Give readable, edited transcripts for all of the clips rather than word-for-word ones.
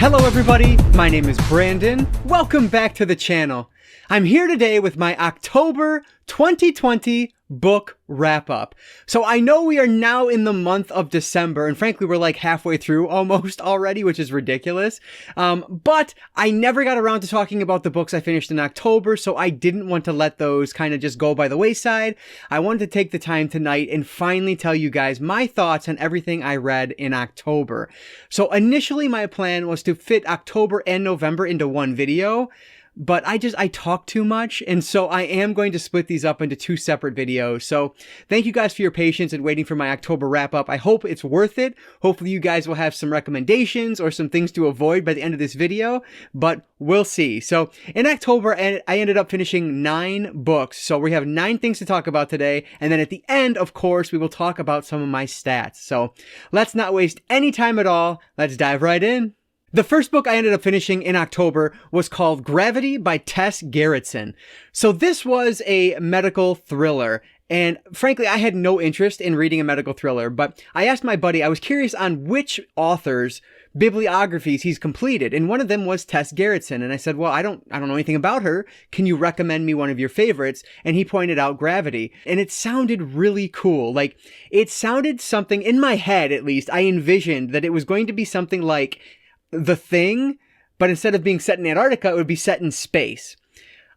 Hello everybody, my name is Brandon. Welcome back to the channel. I'm here today with my October 2020 book wrap-up. So I know we are now in the month of December, and frankly we're like halfway through almost already, which is ridiculous. But I never got around to talking about the books I finished in October, so I didn't want to let those kind of just go by the wayside. I wanted to take the time tonight and finally tell you guys my thoughts on everything I read in October. So initially my plan was to fit October and November into one video, but I talk too much, and so I am going to split these up into two separate videos. So thank you guys for your patience and waiting for my October wrap up. I hope it's worth it. Hopefully you guys will have some recommendations or some things to avoid by the end of this video, but we'll see. So in October, I ended up finishing 9 books. So we have 9 things to talk about today. And then at the end, of course, we will talk about some of my stats. So let's not waste any time at all. Let's dive right in. The first book I ended up finishing in October was called Gravity by Tess Gerritsen. So this was a medical thriller. And frankly, I had no interest in reading a medical thriller, but I asked my buddy, I was curious on which authors' bibliographies he's completed. And one of them was Tess Gerritsen. And I said, well, I don't know anything about her. Can you recommend me one of your favorites? And he pointed out Gravity. And it sounded really cool. Like, it sounded something, in my head at least, I envisioned that it was going to be something like The Thing, but instead of being set in Antarctica, it would be set in space.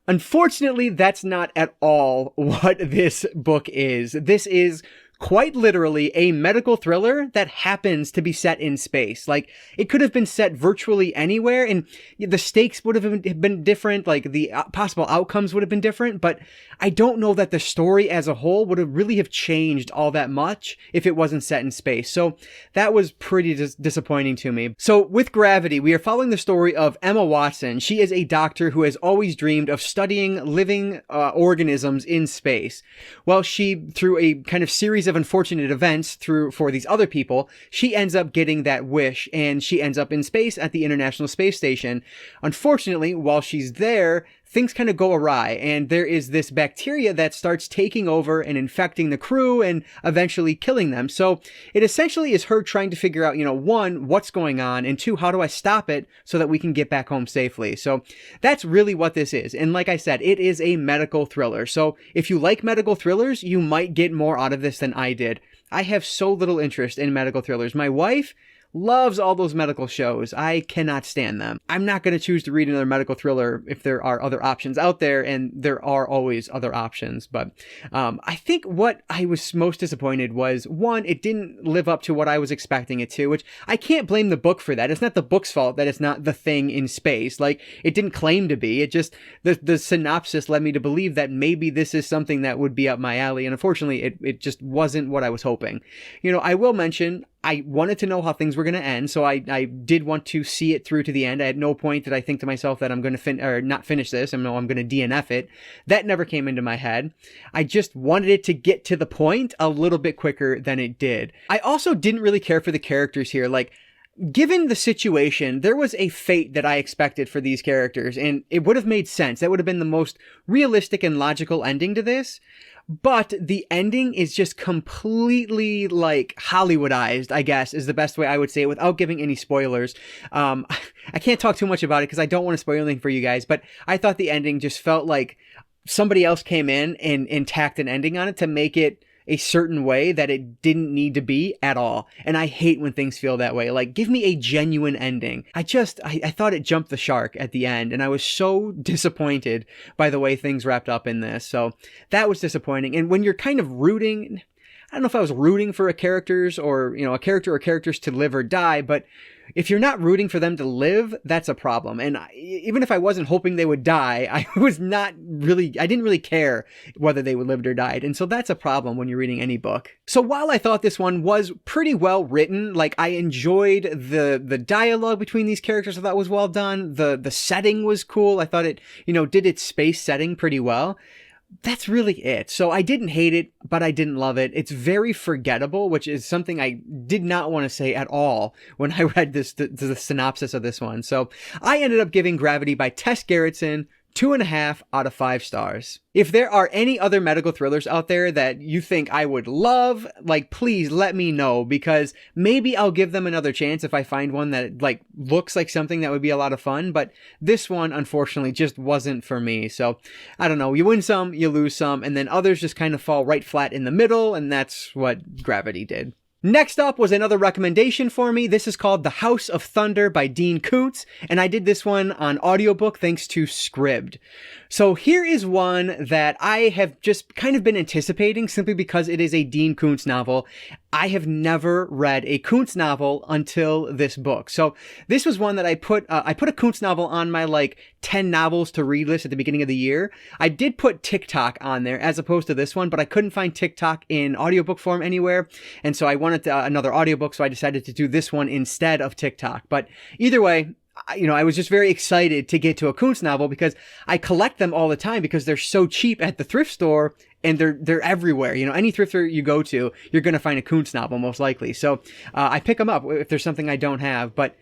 Unfortunately, that's not at all what this book is. This is quite literally a medical thriller that happens to be set in space. Like, it could have been set virtually anywhere, and the stakes would have been different, like the possible outcomes would have been different, but I don't know that the story as a whole would have really have changed all that much if it wasn't set in space. So that was pretty disappointing to me. So with Gravity, we are following the story of Emma Watson. She is a doctor who has always dreamed of studying living organisms in space. Well, she, through a kind of series of unfortunate events for these other people, she ends up getting that wish, and she ends up in space at the International Space Station. Unfortunately, while she's there, things kind of go awry, and there is this bacteria that starts taking over and infecting the crew and eventually killing them. So it essentially is her trying to figure out, 1, what's going on, and 2, how do I stop it so that we can get back home safely? So that's really what this is. And like I said, it is a medical thriller. So if you like medical thrillers, you might get more out of this than I did. I have so little interest in medical thrillers. My wife loves all those medical shows. I cannot stand them. I'm not going to choose to read another medical thriller if there are other options out there, and there are always other options. But I think what I was most disappointed was, 1, it didn't live up to what I was expecting it to, which I can't blame the book for that. It's not the book's fault that it's not The Thing in space. Like, it didn't claim to be. It just, the synopsis led me to believe that maybe this is something that would be up my alley, and unfortunately, it just wasn't what I was hoping. I will mention, I wanted to know how things were going to end, so I did want to see it through to the end. At no point did I think to myself that I'm going to not finish this, and no, I'm going to DNF it. That never came into my head. I just wanted it to get to the point a little bit quicker than it did. I also didn't really care for the characters here. Like, given the situation, there was a fate that I expected for these characters, and it would have made sense. That would have been the most realistic and logical ending to this. But the ending is just completely, like, Hollywoodized, I guess, is the best way I would say it without giving any spoilers. I can't talk too much about it because I don't want to spoil anything for you guys, but I thought the ending just felt like somebody else came in and tacked an ending on it to make it a certain way that it didn't need to be at all. And I hate when things feel that way. Like, give me a genuine ending. I thought it jumped the shark at the end, and I was so disappointed by the way things wrapped up in this. So that was disappointing. And when you're kind of rooting, I don't know if I was rooting for a characters or, a character or characters to live or die, but if you're not rooting for them to live, that's a problem. And even if I wasn't hoping they would die, I didn't really care whether they would live or died. And so that's a problem when you're reading any book. So while I thought this one was pretty well written, like, I enjoyed the dialogue between these characters, I thought was well done. The setting was cool. I thought it, did its space setting pretty well. That's really it. So I didn't hate it, but I didn't love it. It's very forgettable, which is something I did not want to say at all when I read the synopsis of this one. So I ended up giving Gravity by Tess Gerritsen 2.5 out of 5 stars. If there are any other medical thrillers out there that you think I would love, like, please let me know, because maybe I'll give them another chance if I find one that, like, looks like something that would be a lot of fun. But this one, unfortunately, just wasn't for me. So, I don't know. You win some, you lose some, and then others just kind of fall right flat in the middle, and that's what Gravity did. Next up was another recommendation for me. This is called The House of Thunder by Dean Koontz, and I did this one on audiobook thanks to Scribd. So here is one that I have just kind of been anticipating simply because it is a Dean Koontz novel. I have never read a Koontz novel until this book. So this was one that I put a Koontz novel on my like 10 novels to read list at the beginning of the year. I did put TikTok on there as opposed to this one, but I couldn't find TikTok in audiobook form anywhere. And so I wanted another audiobook, so I decided to do this one instead of TikTok. But either way, I was just very excited to get to a Koontz novel because I collect them all the time because they're so cheap at the thrift store and they're everywhere. Any thrift store you go to, you're going to find a Koontz novel most likely. So I pick them up if there's something I don't have. But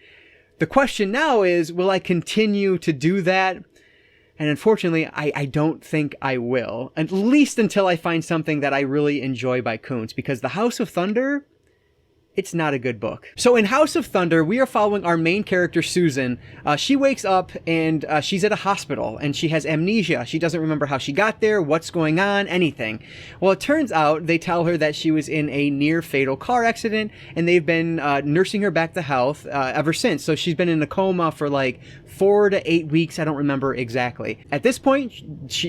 the question now is, will I continue to do that? And unfortunately, I don't think I will, at least until I find something that I really enjoy by Koontz, because The House of Thunder, it's not a good book. So in House of Thunder, we are following our main character, Susan. She wakes up and she's at a hospital and she has amnesia. She doesn't remember how she got there, what's going on, anything. Well, it turns out they tell her that she was in a near fatal car accident and they've been nursing her back to health ever since. So she's been in a coma for like 4 to 8 weeks. I don't remember exactly. At this point,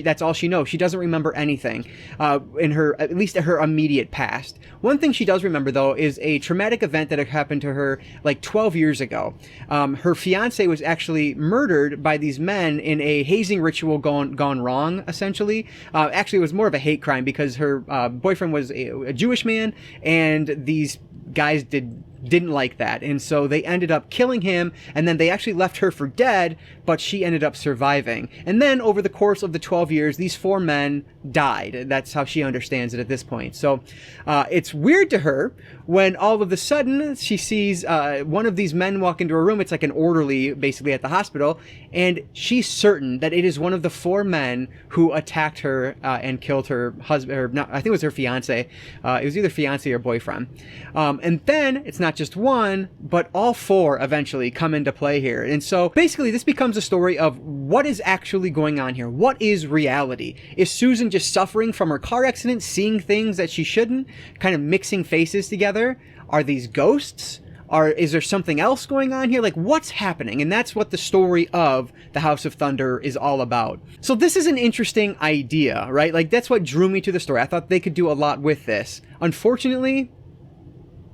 that's all she knows. She doesn't remember anything at least her immediate past. One thing she does remember though is a traumatic event that had happened to her like 12 years ago. Her fiance was actually murdered by these men in a hazing ritual gone wrong, essentially. Actually, it was more of a hate crime because her boyfriend was a Jewish man, and these guys didn't like that, and so they ended up killing him, and then they actually left her for dead, but she ended up surviving. And then over the course of the 12 years, these 4 men died. That's how she understands it at this point. So it's weird to her when all of a sudden she sees one of these men walk into her room. It's like an orderly basically at the hospital, and she's certain that it is one of the 4 men who attacked her and killed her husband, or not, I think it was her fiance. It was either fiance or boyfriend. And then it's not just one, but all 4 eventually come into play here. And so basically this becomes a story of what is actually going on here. What is reality? Is Susan just suffering from her car accident, seeing things that she shouldn't, kind of mixing faces together? Are these ghosts? Is there something else going on here? Like, what's happening? And that's what the story of The House of Thunder is all about. So this is an interesting idea, right? Like, that's what drew me to the story. I thought they could do a lot with this. Unfortunately,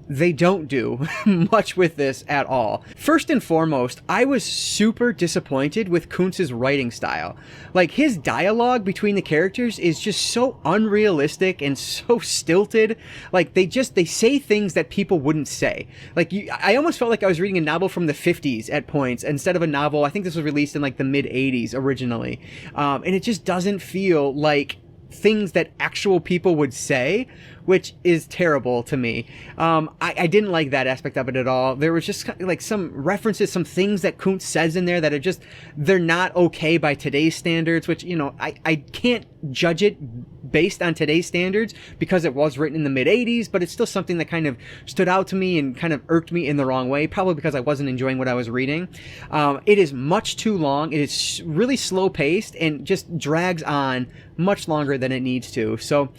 they don't do much with this at all. First and foremost, I was super disappointed with Koontz's writing style. Like, his dialogue between the characters is just so unrealistic and so stilted. Like, they say things that people wouldn't say. Like, I almost felt like I was reading a novel from the 50s at points instead of a novel. I think this was released in like the mid 80s originally. And it just doesn't feel like things that actual people would say, which is terrible to me. I didn't like that aspect of it at all. There was just like some references, some things that Koontz says in there that are they're not okay by today's standards, which, I can't judge it based on today's standards because it was written in the mid 80s, but it's still something that kind of stood out to me and kind of irked me in the wrong way, probably because I wasn't enjoying what I was reading. It is much too long. It is really slow paced and just drags on much longer than it needs to. So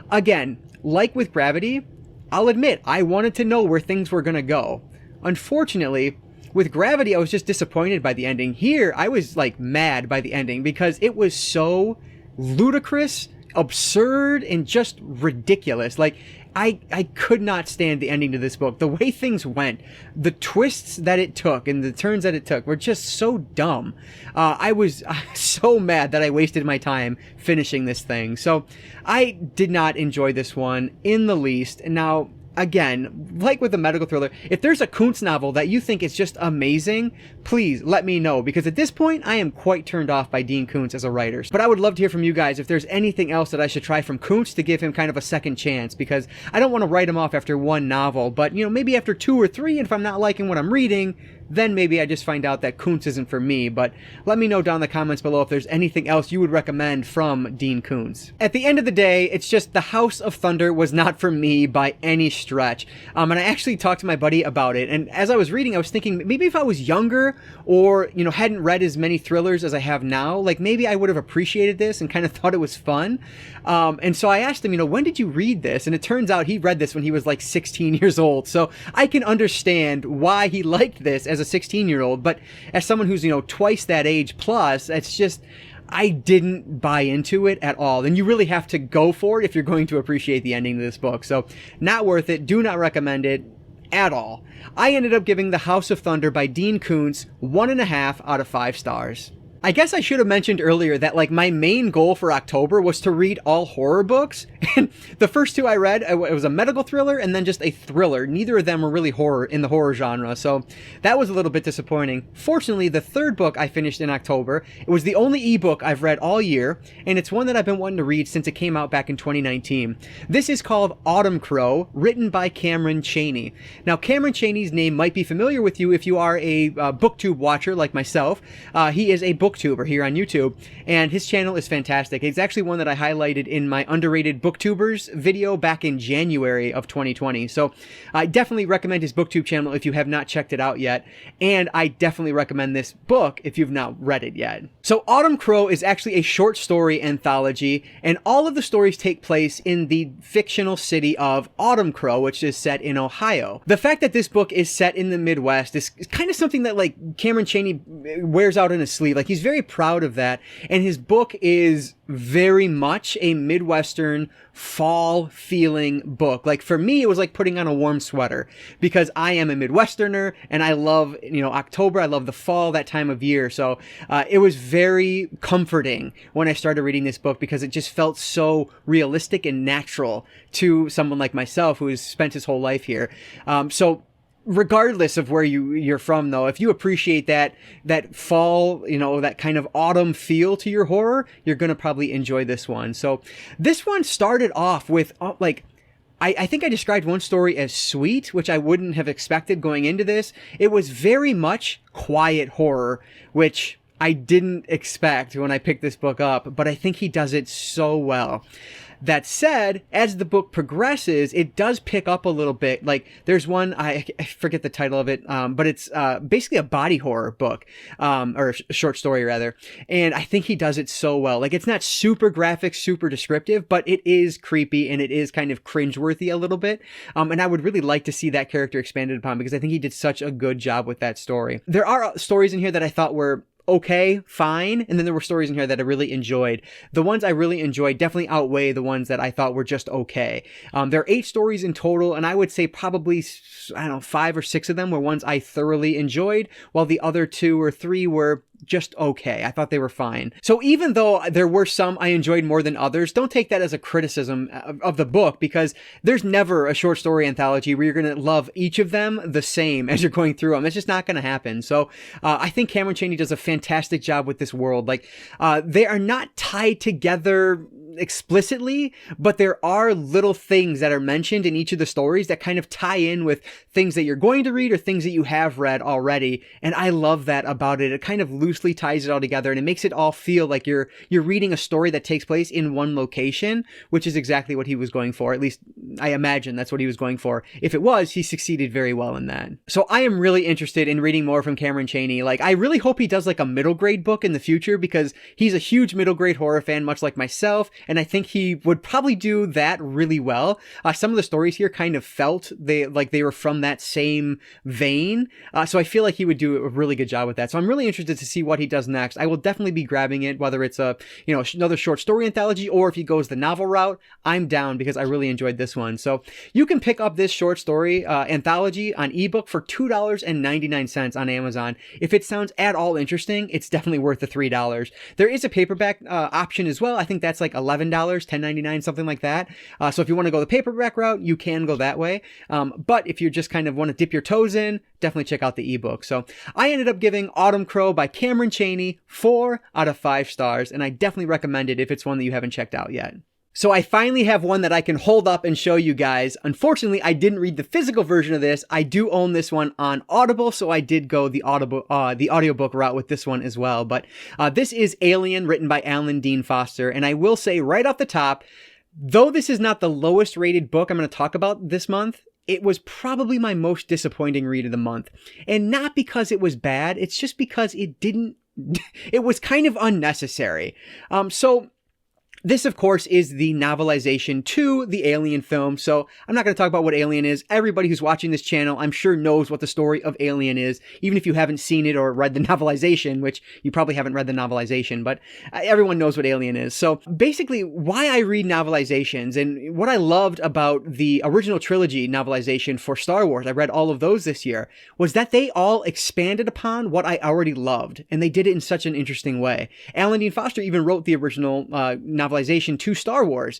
again, like with Gravity, I'll admit I wanted to know where things were going to go. Unfortunately, with Gravity, I was just disappointed by the ending. Here, I was like mad by the ending because it was so ludicrous, absurd, and just ridiculous. Like, I could not stand the ending to this book. The way things went, the twists that it took and the turns that it took were just so dumb. I was so mad that I wasted my time finishing this thing. So I did not enjoy this one in the least. Now, again, like with the medical thriller, if there's a Koontz novel that you think is just amazing, please let me know, because at this point I am quite turned off by Dean Koontz as a writer. But I would love to hear from you guys if there's anything else that I should try from Koontz to give him kind of a second chance, because I don't want to write him off after one novel, but maybe after 2 or 3, and if I'm not liking what I'm reading, then maybe I just find out that Koontz isn't for me. But let me know down in the comments below if there's anything else you would recommend from Dean Koontz. At the end of the day, it's just The House of Thunder was not for me by any stretch. And I actually talked to my buddy about it, and as I was reading, I was thinking maybe if I was younger or, you know, hadn't read as many thrillers as I have now, like maybe I would have appreciated this and kind of thought it was fun. And so I asked him, you know, when did you read this? And it turns out he read this when he was like 16 years old. So I can understand why he liked this as a 16-year-old, but as someone who's, you know, twice that age plus, it's just, I didn't buy into it at all. And you really have to go for it if you're going to appreciate the ending of this book. So not worth it. Do not recommend it at all. I ended up giving The House of Thunder by Dean Koontz 1.5 out of 5 stars. I guess I should have mentioned earlier that like my main goal for October was to read all horror books, and the first two I read, it was a medical thriller and then just a thriller. Neither of them were really horror in the horror genre, so that was a little bit disappointing. Fortunately, the third book I finished in October. It was the only ebook I've read all year, and it's one that I've been wanting to read since it came out back in 2019. This is called Autumn Crow, written by Cameron Chaney. Now, Cameron Chaney's name might be familiar with you if you are a booktube watcher like myself. He is a booktuber here on YouTube, and his channel is fantastic. It's actually one that I highlighted in my underrated booktubers video back in January of 2020. So I definitely recommend his booktube channel if you have not checked it out yet, and I definitely recommend this book if you've not read it yet. So Autumn Crow is actually a short story anthology, and all of the stories take place in the fictional city of Autumn Crow, which is set in Ohio. The fact that this book is set in the Midwest is kind of something that like Cameron Chaney wears out on his sleeve. Like he's very proud of that, and his book is very much a Midwestern fall feeling book. Like for me, it was like putting on a warm sweater because I am a Midwesterner and I love, you know, October. I love the fall, that time of year. So it was very comforting when I started reading this book because it just felt so realistic and natural to someone like myself who has spent his whole life here. So regardless of where you're from, though, if you appreciate that fall, you know, that kind of autumn feel to your horror, you're gonna probably enjoy this one. So this one started off with like, I think I described one story as sweet, which I wouldn't have expected going into this. It was very much quiet horror, which I didn't expect when I picked this book up, but I think he does it so well. That said, as the book progresses, it does pick up a little bit. Like, there's one, I forget the title of it, but it's basically a body horror book, or a short story, rather. And I think he does it so well. Like, it's not super graphic, super descriptive, but it is creepy, and it is kind of cringeworthy a little bit. And I would really like to see that character expanded upon, because I think he did such a good job with that story. There are stories in here that I thought were okay, fine, and then there were stories in here that I really enjoyed. The ones I really enjoyed definitely outweigh the ones that I thought were just okay. There are 8 stories in total, and I would say probably, I don't know, 5 or 6 of them were ones I thoroughly enjoyed, while the other 2 or 3 were just okay. I thought they were fine. So even though there were some I enjoyed more than others, don't take that as a criticism of the book, because there's never a short story anthology where you're going to love each of them the same as you're going through them. It's just not going to happen. So I think Cameron Chaney does a fantastic job with this world. Like, they are not tied together explicitly, but there are little things that are mentioned in each of the stories that kind of tie in with things that you're going to read or things that you have read already. And I love that about it. It kind of loosely ties it all together, and it makes it all feel like you're reading a story that takes place in one location, which is exactly what he was going for. At least I imagine that's what he was going for. If it was, he succeeded very well in that. So I am really interested in reading more from Cameron Chaney. Like, I really hope he does like a middle grade book in the future, because he's a huge middle grade horror fan, much like myself. And I think he would probably do that really well. Some of the stories here kind of felt they were from that same vein. So I feel like he would do a really good job with that. So I'm really interested to see what he does next. I will definitely be grabbing it, whether it's a, you know, another short story anthology, or if he goes the novel route, I'm down, because I really enjoyed this one. So you can pick up this short story anthology on ebook for $2.99 on Amazon. If it sounds at all interesting, it's definitely worth the $3. There is a paperback option as well. I think that's like $11, $10.99, something like that. So if you want to go the paperback route, you can go that way. But if you just kind of want to dip your toes in, definitely check out the ebook. So I ended up giving Autumn Crow by Cameron Chaney 4 out of 5 stars, and I definitely recommend it if it's one that you haven't checked out yet. So I finally have one that I can hold up and show you guys. Unfortunately, I didn't read the physical version of this. I do own this one on Audible, so I did go the audiobook route with this one as well. But this is Alien, written by Alan Dean Foster. And I will say right off the top, though this is not the lowest rated book I'm going to talk about this month, it was probably my most disappointing read of the month. And not because it was bad, it's just because it was kind of unnecessary. This, of course, is the novelization to the Alien film, so I'm not going to talk about what Alien is. Everybody who's watching this channel, I'm sure, knows what the story of Alien is, even if you haven't seen it or read the novelization, which you probably haven't read the novelization, but everyone knows what Alien is. So basically, why I read novelizations, and what I loved about the original trilogy novelization for Star Wars, I read all of those this year, was that they all expanded upon what I already loved, and they did it in such an interesting way. Alan Dean Foster even wrote the original novelization to Star Wars.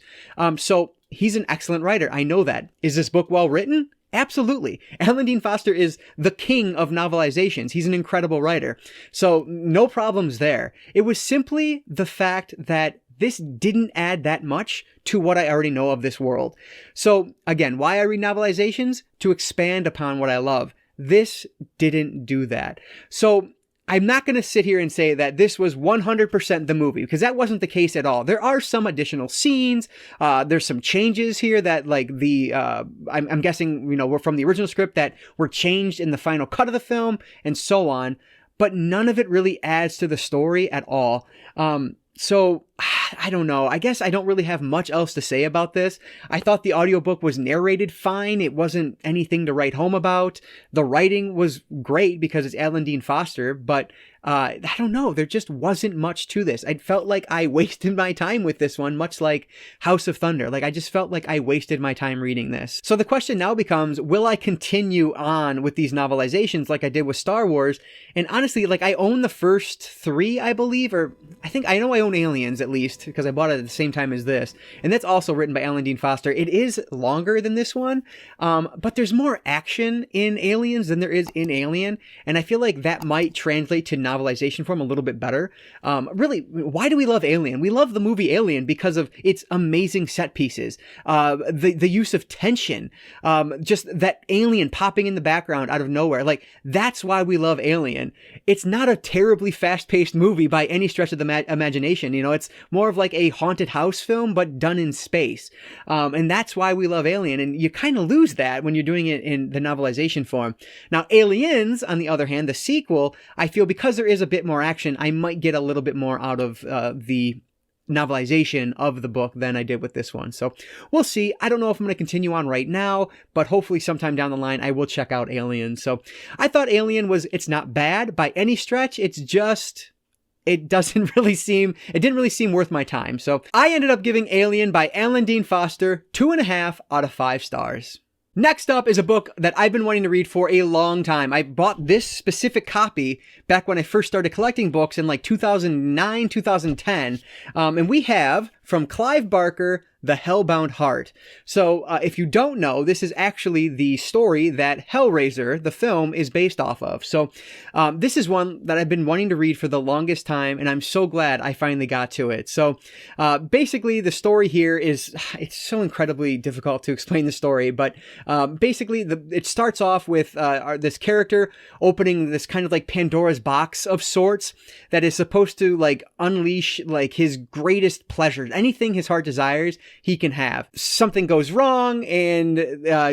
So he's an excellent writer. I know that. Is this book well written? Absolutely. Alan Dean Foster is the king of novelizations. He's an incredible writer. So no problems there. It was simply the fact that this didn't add that much to what I already know of this world. So again, why I read novelizations? To expand upon what I love. This didn't do that. So I'm not going to sit here and say that this was 100% the movie, because that wasn't the case at all. There are some additional scenes. There's some changes here that, like, I'm guessing, were from the original script that were changed in the final cut of the film and so on. But none of it really adds to the story at all. So I don't know. I guess I don't really have much else to say about this. I thought the audiobook was narrated fine. It wasn't anything to write home about. The writing was great because it's Alan Dean Foster, but I don't know. There just wasn't much to this. I felt like I wasted my time with this one, much like House of Thunder. Like, I just felt like I wasted my time reading this. So the question now becomes, will I continue on with these novelizations like I did with Star Wars? And honestly, like, I own the first three, I believe, or I know I own Aliens at least, because I bought it at the same time as this. And that's also written by Alan Dean Foster. It is longer than this one, but there's more action in Aliens than there is in Alien. And I feel like that might translate to novelization form a little bit better. Really, why do we love Alien? We love the movie Alien because of its amazing set pieces, the use of tension, just that alien popping in the background out of nowhere. Like, that's why we love Alien. It's not a terribly fast-paced movie by any stretch of the imagination. It's more of like a haunted house film, but done in space. And that's why we love Alien. And you kind of lose that when you're doing it in the novelization form. Now, Aliens, on the other hand, the sequel, I feel because there is a bit more action, I might get a little bit more out of the novelization of the book than I did with this one. So we'll see. I don't know if I'm going to continue on right now, but hopefully sometime down the line, I will check out Alien. So I thought Alien it's not bad by any stretch. It's just, it didn't really seem worth my time. So I ended up giving Alien by Alan Dean Foster 2.5 out of 5 stars. Next up is a book that I've been wanting to read for a long time. I bought this specific copy back when I first started collecting books in like 2009, 2010. And we have, from Clive Barker, The Hellbound Heart. So if you don't know, this is actually the story that Hellraiser, the film, is based off of. So this is one that I've been wanting to read for the longest time, and I'm so glad I finally got to it. So basically, the story here is, it's so incredibly difficult to explain the story, but basically it starts off with this character opening this kind of like Pandora's box of sorts that is supposed to like unleash like his greatest pleasures, anything his heart desires he can have. Something goes wrong, and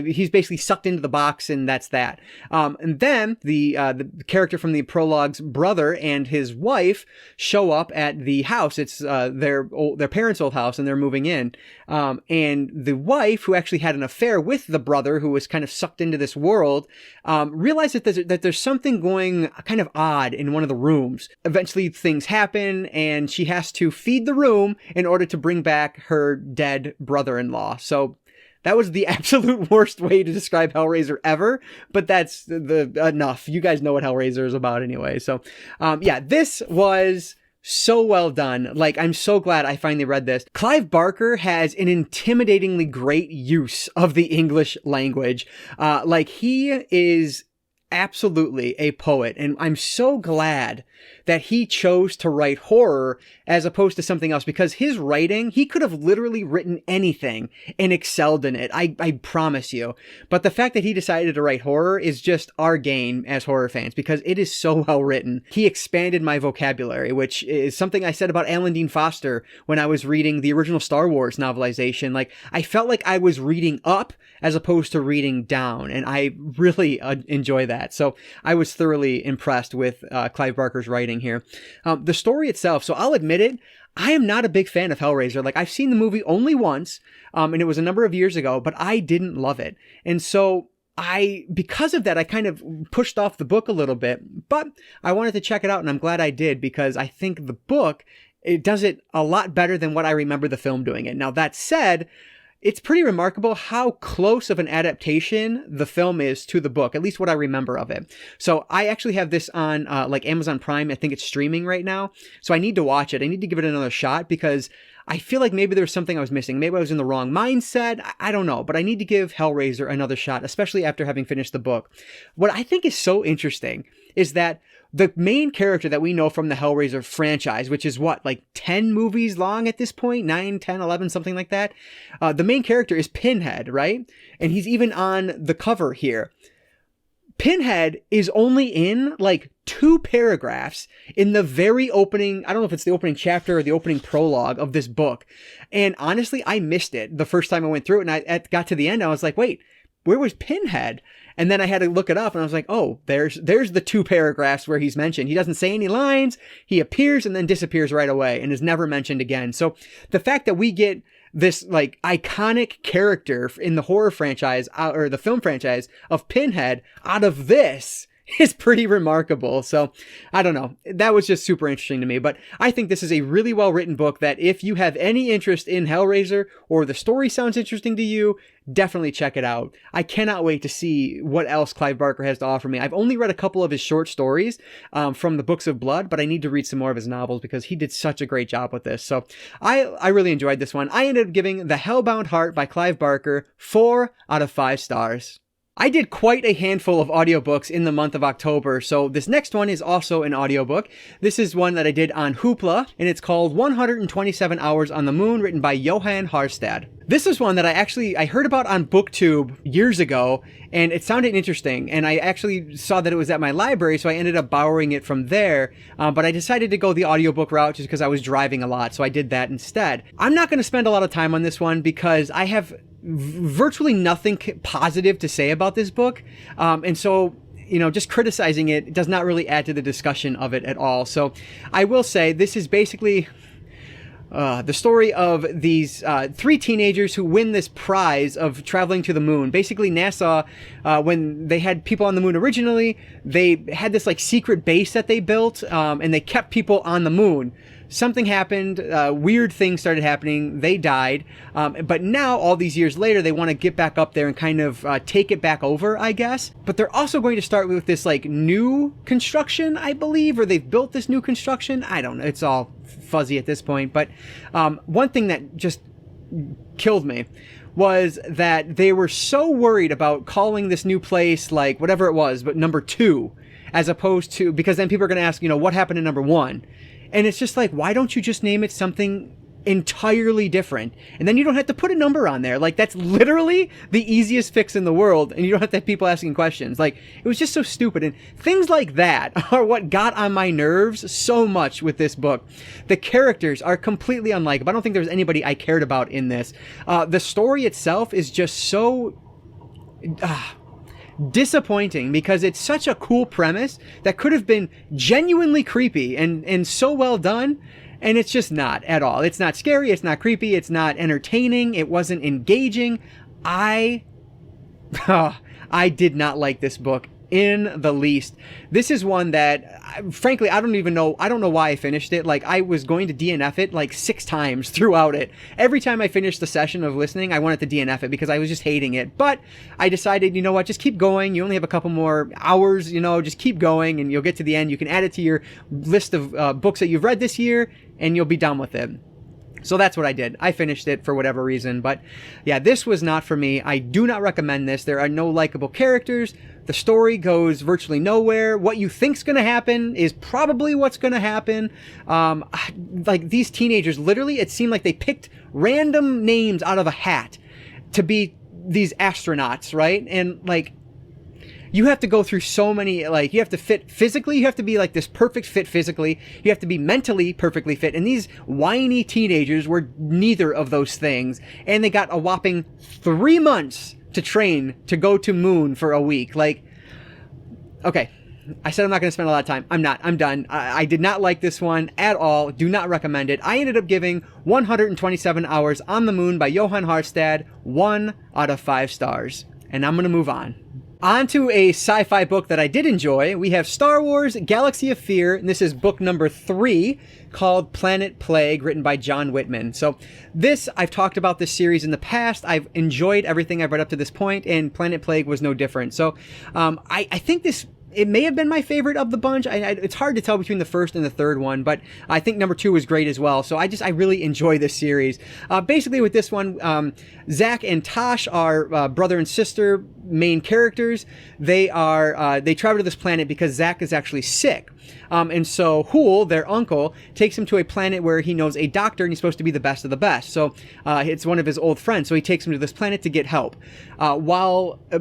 he's basically sucked into the box, and that's that. And then the character from the prologue's brother and his wife show up at the house. It's their parents' old house, and they're moving in. And the wife, who actually had an affair with the brother, who was kind of sucked into this world, realizes that there's something going kind of odd in one of the rooms. Eventually, things happen, and she has to feed the room in order to bring back her dead brother-in-law. So that was the absolute worst way to describe Hellraiser ever, but that's enough. You guys know what Hellraiser is about anyway. So yeah, this was so well done. Like, I'm so glad I finally read this. Clive Barker has an intimidatingly great use of the English language. Like, he is absolutely a poet, and I'm so glad that he chose to write horror as opposed to something else, because his writing, he could have literally written anything and excelled in it. I promise you. But the fact that he decided to write horror is just our gain as horror fans, because it is so well written. He expanded my vocabulary, which is something I said about Alan Dean Foster when I was reading the original Star Wars novelization. Like, I felt like I was reading up as opposed to reading down, and I really enjoy that. So I was thoroughly impressed with Clive Barker's writing here. The story itself, so I'll admit it, I am not a big fan of Hellraiser. Like, I've seen the movie only once, and it was a number of years ago, but I didn't love it. And so because of that, I kind of pushed off the book a little bit, but I wanted to check it out, and I'm glad I did, because I think the book, it does it a lot better than what I remember the film doing it. Now, that said, it's pretty remarkable how close of an adaptation the film is to the book, at least what I remember of it. So I actually have this on like Amazon Prime. I think it's streaming right now. So I need to watch it. I need to give it another shot, because I feel like maybe there was something I was missing. Maybe I was in the wrong mindset. I don't know, but I need to give Hellraiser another shot, especially after having finished the book. What I think is so interesting is that the main character that we know from the Hellraiser franchise, which is what, like 10 movies long at this point, 9, 10, 11, something like that. The main character is Pinhead, right? And he's even on the cover here. Pinhead is only in like 2 paragraphs in the very opening, I don't know if it's the opening chapter or the opening prologue of this book. And honestly, I missed it the first time I went through it, and I got to the end, I was like, wait, where was Pinhead? And then I had to look it up, and I was like, oh, there's the 2 paragraphs where he's mentioned. He doesn't say any lines. He appears and then disappears right away and is never mentioned again. So the fact that we get this like iconic character in the horror franchise or the film franchise of Pinhead out of this is pretty remarkable. So I don't know. That was just super interesting to me. But I think this is a really well written book that if you have any interest in Hellraiser or the story sounds interesting to you, definitely check it out. I cannot wait to see what else Clive Barker has to offer me. I've only read a couple of his short stories from the Books of Blood, but I need to read some more of his novels because he did such a great job with this. So I really enjoyed this one. I ended up giving The Hellbound Heart by Clive Barker 4 out of 5 stars. I did quite a handful of audiobooks in the month of October, so this next one is also an audiobook. This is one that I did on Hoopla, and it's called 127 Hours on the Moon, written by Johan Harstad. This is one that I heard about on BookTube years ago, and it sounded interesting, and I actually saw that it was at my library, so I ended up borrowing it from there, but I decided to go the audiobook route just because I was driving a lot, so I did that instead. I'm not going to spend a lot of time on this one because I have virtually nothing positive to say about this book, and so just criticizing it does not really add to the discussion of it at all. So I will say this is basically the story of these 3 teenagers who win this prize of traveling to the moon. Basically, NASA, when they had people on the moon originally, they had this like secret base that they built, and they kept people on the moon. Something happened, weird things started happening, they died, but now, all these years later, they want to get back up there and kind of take it back over, I guess. But they're also going to start with this, like, new construction, I believe, or they've built this new construction. I don't know, it's all fuzzy at this point, but one thing that just killed me was that they were so worried about calling this new place, like, whatever it was, but number 2, as opposed to, because then people are going to ask, what happened to number 1? And it's just like, why don't you just name it something entirely different? And then you don't have to put a number on there. Like, that's literally the easiest fix in the world. And you don't have to have people asking questions. Like, it was just so stupid. And things like that are what got on my nerves so much with this book. The characters are completely unlikable. I don't think there's anybody I cared about in this. The story itself is just so disappointing because it's such a cool premise that could have been genuinely creepy and so well done, and it's just not at all. It's not scary, it's not creepy, it's not entertaining, it wasn't engaging. I did not like this book in the least. This is one that, frankly, I don't know why I finished it. Like, I was going to DNF it like 6 times throughout it. Every time I finished the session of listening, I wanted to DNF it because I was just hating it. But I decided, you know what, just keep going. You only have a couple more hours, just keep going and you'll get to the end. You can add it to your list of books that you've read this year and you'll be done with it. So that's what I did. I finished it for whatever reason. But yeah, this was not for me. I do not recommend this. There are no likable characters. The story goes virtually nowhere. What you think's going to happen is probably what's going to happen. Like these teenagers, literally, it seemed like they picked random names out of a hat to be these astronauts, right? And like, you have to go through so many, like, you have to fit physically, you have to be like this perfect fit physically, you have to be mentally perfectly fit, and these whiny teenagers were neither of those things, and they got a whopping 3 months to train to go to moon for a week. Like, okay, I said I'm not going to spend a lot of time. I'm not. I'm done. I did not like this one at all. Do not recommend it. I ended up giving 127 Hours on the Moon by Johann Harstad 1 out of 5 stars. And I'm going to move on. On to a sci-fi book that I did enjoy. We have Star Wars Galaxy of Fear, and this is book number 3, called Planet Plague, written by John Whitman. So this, I've talked about this series in the past. I've enjoyed everything I've read up to this point, and Planet Plague was no different. So I think this, it may have been my favorite of the bunch. It's hard to tell between the first and the third one, but I think number 2 was great as well. So I really enjoy this series. Basically with this one, Zach and Tosh are brother and sister main characters. They travel to this planet because Zach is actually sick. And so Hool, their uncle, takes him to a planet where he knows a doctor and he's supposed to be the best of the best. So it's one of his old friends. So he takes him to this planet to get help.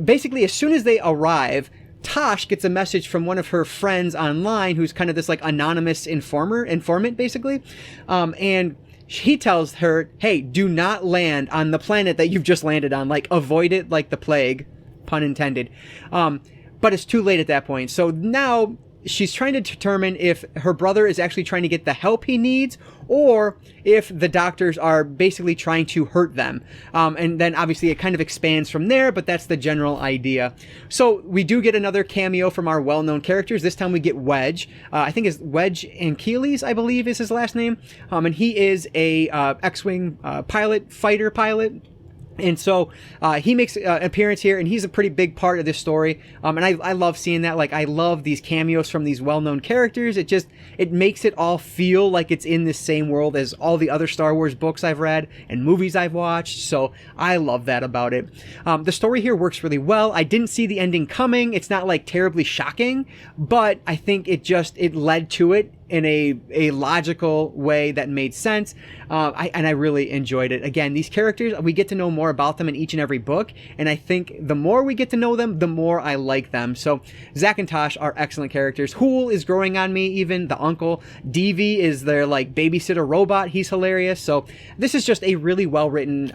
Basically, as soon as they arrive, Tosh gets a message from one of her friends online who's kind of this like anonymous informant basically. And he tells her, hey, do not land on the planet that you've just landed on. Like, avoid it like the plague, pun intended. But it's too late at that point. So now she's trying to determine if her brother is actually trying to get the help he needs, or if the doctors are basically trying to hurt them. And then obviously it kind of expands from there, but that's the general idea. So we do get another cameo from our well-known characters. This time we get Wedge. I think it's Wedge Anchiles, I believe is his last name. And he is a X-Wing fighter pilot. And so he makes an appearance here, and he's a pretty big part of this story. And I love seeing that. Like, I love these cameos from these well-known characters. It makes it all feel like it's in the same world as all the other Star Wars books I've read and movies I've watched. So I love that about it. The story here works really well. I didn't see the ending coming. It's not like terribly shocking, but I think it led to it in a logical way that made sense. I really enjoyed it. Again, these characters, we get to know more about them in each and every book, and I think the more we get to know them, the more I like them. So Zach and Tosh are excellent characters. Hool is growing on me, even the uncle. Devi is their like babysitter robot. He's hilarious. So this is just a really well-written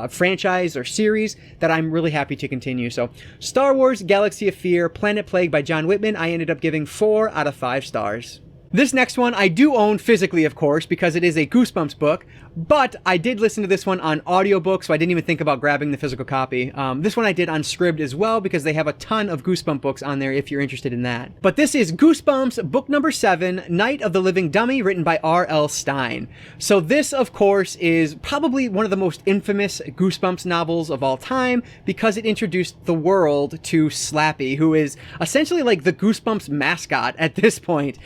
franchise or series that I'm really happy to continue. So Star Wars Galaxy of Fear, Planet Plague by John Whitman, I ended up giving 4 out of 5 stars. This next one I do own physically, of course, because it is a Goosebumps book, but I did listen to this one on audiobook, so I didn't even think about grabbing the physical copy. This one I did on Scribd as well, because they have a ton of Goosebumps books on there if you're interested in that. But this is Goosebumps, book number 7, Night of the Living Dummy, written by R.L. Stine. So this, of course, is probably one of the most infamous Goosebumps novels of all time, because it introduced the world to Slappy, who is essentially like the Goosebumps mascot at this point.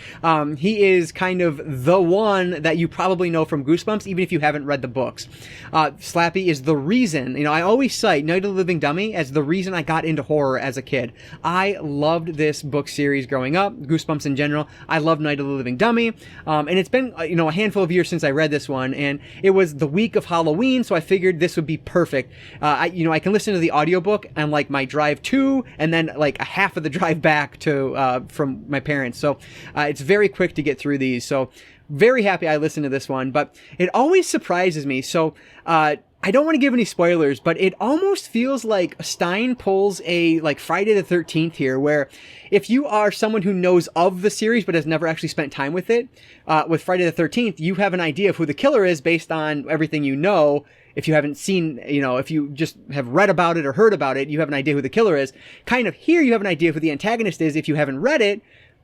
He is kind of the one that you probably know from Goosebumps, even if you haven't read the books. Slappy is the reason, I always cite Night of the Living Dummy as the reason I got into horror as a kid. I loved this book series growing up, Goosebumps in general. I loved Night of the Living Dummy. And it's been, a handful of years since I read this one, and it was the week of Halloween, so I figured this would be perfect. I can listen to the audiobook on like my drive to, and then like a half of the drive back to, from my parents. So it's very quick to get through these. So very happy I listened to this one, but it always surprises me. So I don't want to give any spoilers, but it almost feels like Stine pulls a like Friday the 13th here, where if you are someone who knows of the series but has never actually spent time with it, with Friday the 13th, you have an idea of who the killer is based on everything you know. If you haven't seen, if you just have read about it or heard about it, you have an idea who the killer is. Kind of here, you have an idea who the antagonist is if you haven't read it.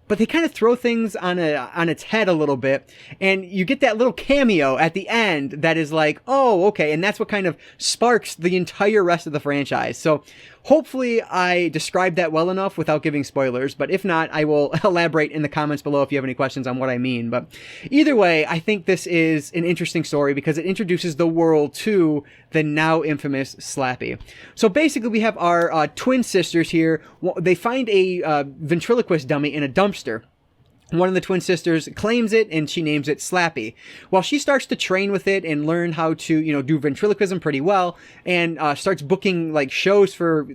But they kind of throw things on its head a little bit, and you get that little cameo at the end that is like, oh, okay, and that's what kind of sparks the entire rest of the franchise. So Hopefully I described that well enough without giving spoilers, but if not, I will elaborate in the comments below if you have any questions on what I mean. But either way, I think this is an interesting story because it introduces the world to the now infamous Slappy. So basically we have our twin sisters here. They find a ventriloquist dummy in a dumpster. One of the twin sisters claims it and she names it Slappy. Well, she starts to train with it and learn how to, do ventriloquism pretty well, and starts booking like shows for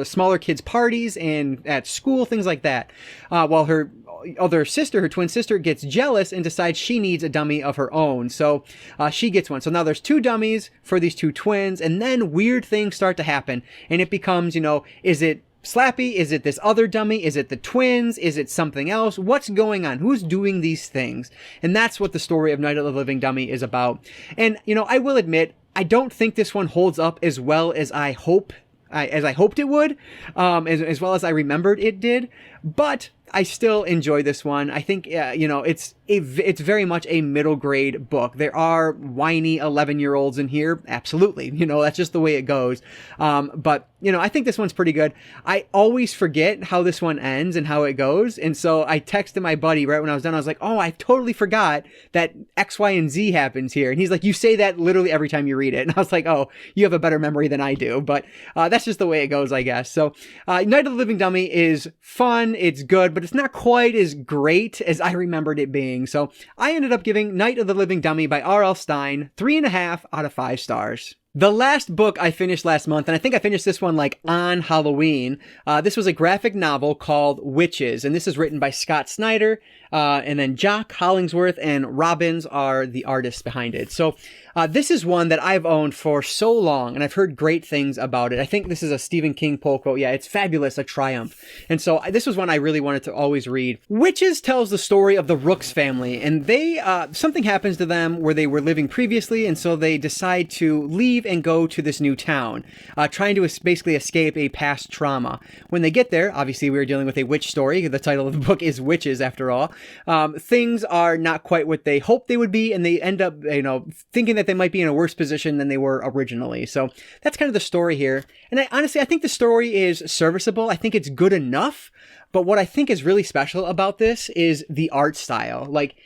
smaller kids' parties and at school, things like that. While her other sister, her twin sister, gets jealous and decides she needs a dummy of her own. So she gets one. So now there's two dummies for these two twins, and then weird things start to happen, and it becomes, is it Slappy? Is it this other dummy? Is it the twins? Is it something else? What's going on? Who's doing these things? And that's what the story of Night of the Living Dummy is about. And, I will admit, I don't think this one holds up as well as I hoped it would, as well as I remembered it did. But I still enjoy this one. I think, it's very much a middle grade book. There are whiny 11-year-olds in here. Absolutely. That's just the way it goes. But I think this one's pretty good. I always forget how this one ends and how it goes. And so I texted my buddy right when I was done. I was like, oh, I totally forgot that X, Y, and Z happens here. And he's like, you say that literally every time you read it. And I was like, oh, you have a better memory than I do. But that's just the way it goes, I guess. So Night of the Living Dummy is fun. It's good, but it's not quite as great as I remembered it being. So I ended up giving Night of the Living Dummy by R.L. Stine 3.5 out of 5 stars. The last book I finished last month, and I think I finished this one like on Halloween, this was a graphic novel called Witches, and this is written by Scott Snyder, and then Jock Hollingsworth and Robbins are the artists behind it. So this is one that I've owned for so long, and I've heard great things about it. I think this is a Stephen King pull quote. Yeah, it's fabulous, a triumph. And so this was one I really wanted to always read. Witches tells the story of the Rooks family, and they something happens to them where they were living previously, and so they decide to leave and go to this new town, trying to basically escape a past trauma. When they get there, obviously we're dealing with a witch story. The title of the book is Witches, after all. Things are not quite what they hoped they would be, and they end up, thinking that they might be in a worse position than they were originally. So that's kind of the story here. And I think the story is serviceable. I think it's good enough. But what I think is really special about this is the art style. Like,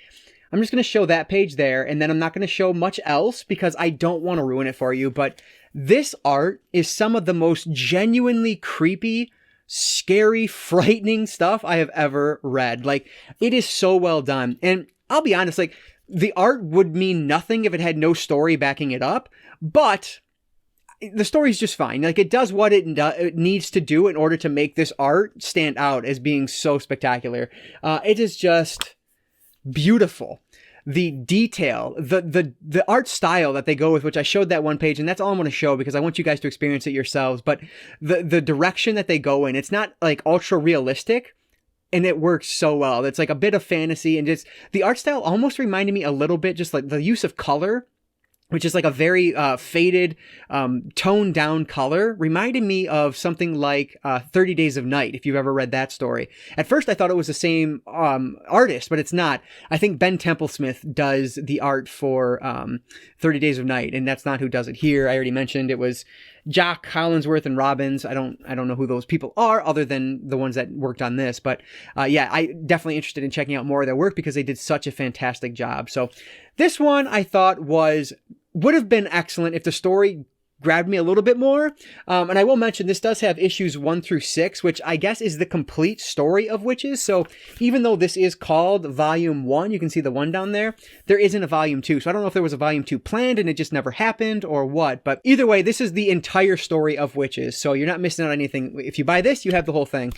I'm just going to show that page there, and then I'm not going to show much else because I don't want to ruin it for you. But this art is some of the most genuinely creepy, scary, frightening stuff I have ever read. Like, it is so well done. And I'll be honest, like, the art would mean nothing if it had no story backing it up, but the story's just fine. Like, it does what it needs to do in order to make this art stand out as being so spectacular. It is just beautiful. The detail, the art style that they go with, which I showed that one page, and that's all I'm going to show because I want you guys to experience it yourselves. But the direction that they go in, it's not like ultra realistic, and it works so well. It's like a bit of fantasy, and just the art style almost reminded me a little bit, just like the use of color, which is like a very faded, toned down color, reminded me of something like 30 Days of Night, if you've ever read that story. At first, I thought it was the same artist, but it's not. I think Ben Templesmith does the art for 30 Days of Night, and that's not who does it here. I already mentioned it was Jock Hollingsworth and Robbins. I don't know who those people are other than the ones that worked on this. But yeah, I definitely interested in checking out more of their work because they did such a fantastic job. So this one I thought would have been excellent if the story grabbed me a little bit more. And I will mention this does have issues 1 through 6, which I guess is the complete story of Witches. So even though this is called Volume 1, you can see the 1 down there, there isn't a Volume 2. So I don't know if there was a Volume 2 planned and it just never happened or what. But either way, this is the entire story of Witches. So you're not missing out on anything. If you buy this, you have the whole thing.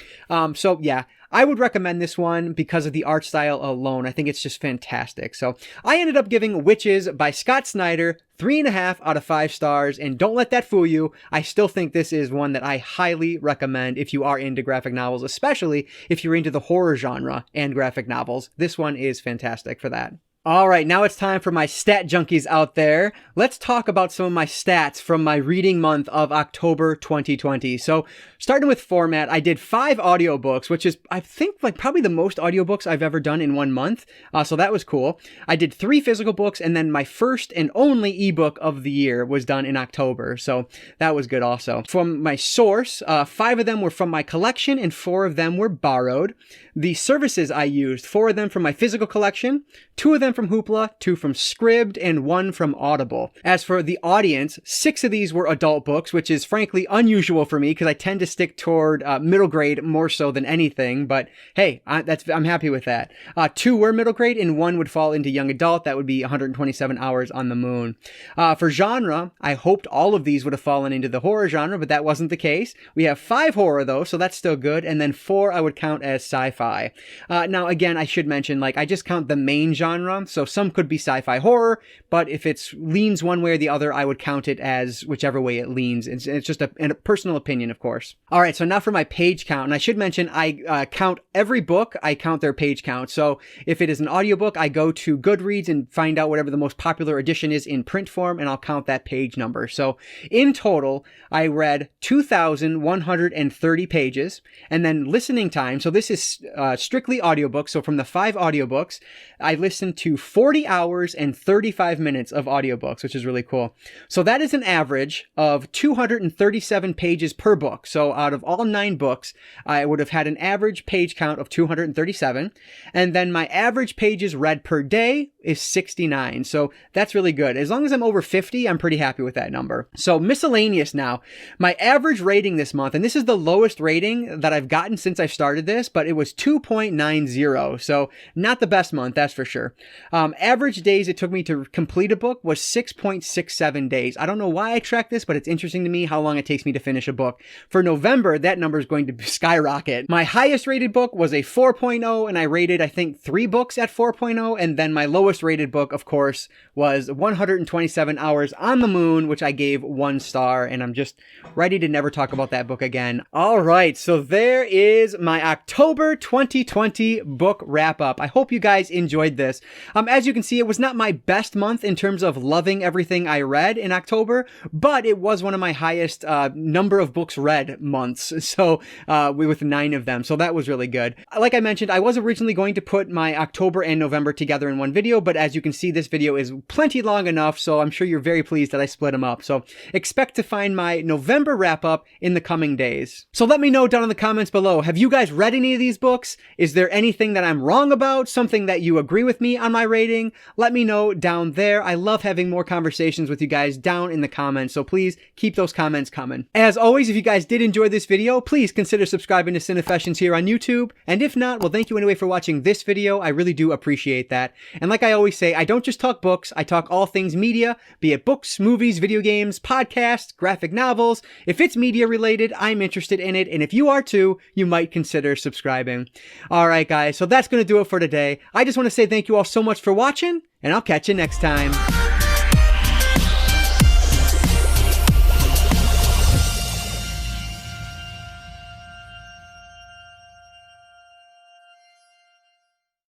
So yeah, I would recommend this one because of the art style alone. I think it's just fantastic. So I ended up giving Witches by Scott Snyder 3.5 out of 5 stars. And don't let that fool you. I still think this is one that I highly recommend if you are into graphic novels, especially if you're into the horror genre and graphic novels. This one is fantastic for that. All right, now it's time for my stat junkies out there. Let's talk about some of my stats from my reading month of October 2020. So, starting with format, I did 5 audiobooks, which is, I think, like probably the most audiobooks I've ever done in 1 month. So that was cool. I did 3 physical books, and then my first and only ebook of the year was done in October. So that was good also. From my source, 5 of them were from my collection, and 4 of them were borrowed. The services I used, 4 of them from my physical collection, 2 of them from Hoopla, 2 from Scribd, and 1 from Audible. As for the audience, 6 of these were adult books, which is frankly unusual for me because I tend to stick toward middle grade more so than anything, but hey, I'm happy with that. 2 were middle grade and 1 would fall into young adult. That would be 127 Hours on the Moon. For genre, I hoped all of these would have fallen into the horror genre, but that wasn't the case. We have 5 horror though, so that's still good, and then 4 I would count as sci-fi. Now again, I should mention, like, I just count the main genre, so some could be sci-fi horror, but if it leans one way or the other, I would count it as whichever way it leans. It's just a personal opinion, of course. All right, so now for my page count, and I should mention I count every book, I count their page count. So if it is an audiobook, I go to Goodreads and find out whatever the most popular edition is in print form, and I'll count that page number. So in total, I read 2,130 pages, and then listening time, so this is strictly audiobooks, so from the 5 audiobooks, I listened to 40 hours and 35 minutes of audiobooks, which is really cool. So that is an average of 237 pages per book. So out of all 9 books, I would have had an average page count of 237. And then my average pages read per day is 69. So that's really good. As long as I'm over 50, I'm pretty happy with that number. So miscellaneous now. My average rating this month, and this is the lowest rating that I've gotten since I've started this, but it was 2.90. So not the best month, that's for sure. Average days it took me to complete a book was 6.67 days. I don't know why I track this, but it's interesting to me how long it takes me to finish a book. For November, that number is going to skyrocket. My highest rated book was a 4.0, and I rated, I think, 3 books at 4.0, and then my lowest rated book, of course, was 127 Hours on the Moon, which I gave 1 star, and I'm just ready to never talk about that book again. All right, so there is my October 2020 book wrap-up. I hope you guys enjoyed this. As you can see, it was not my best month in terms of loving everything I read in October, but it was one of my highest number of books read months, so with 9 of them, so that was really good. Like I mentioned, I was originally going to put my October and November together in one video, but as you can see, this video is plenty long enough, so I'm sure you're very pleased that I split them up. So expect to find my November wrap-up in the coming days. So let me know down in the comments below, have you guys read any of these books? Is there anything that I'm wrong about? Something that you agree with me on my rating? Let me know down there. I love having more conversations with you guys down in the comments, so please keep those comments coming. As always, if you guys did enjoy this video, please consider subscribing to Cinefessions here on YouTube, and if not, well, thank you anyway for watching this video. I really do appreciate that. And like I always say, I don't just talk books, I talk all things media, be it books, movies, video games, podcasts, graphic novels. If it's media related, I'm interested in it, and if you are too, you might consider subscribing. Alright guys, so that's going to do it for today. I just want to say thank you all so much for watching, and I'll catch you next time.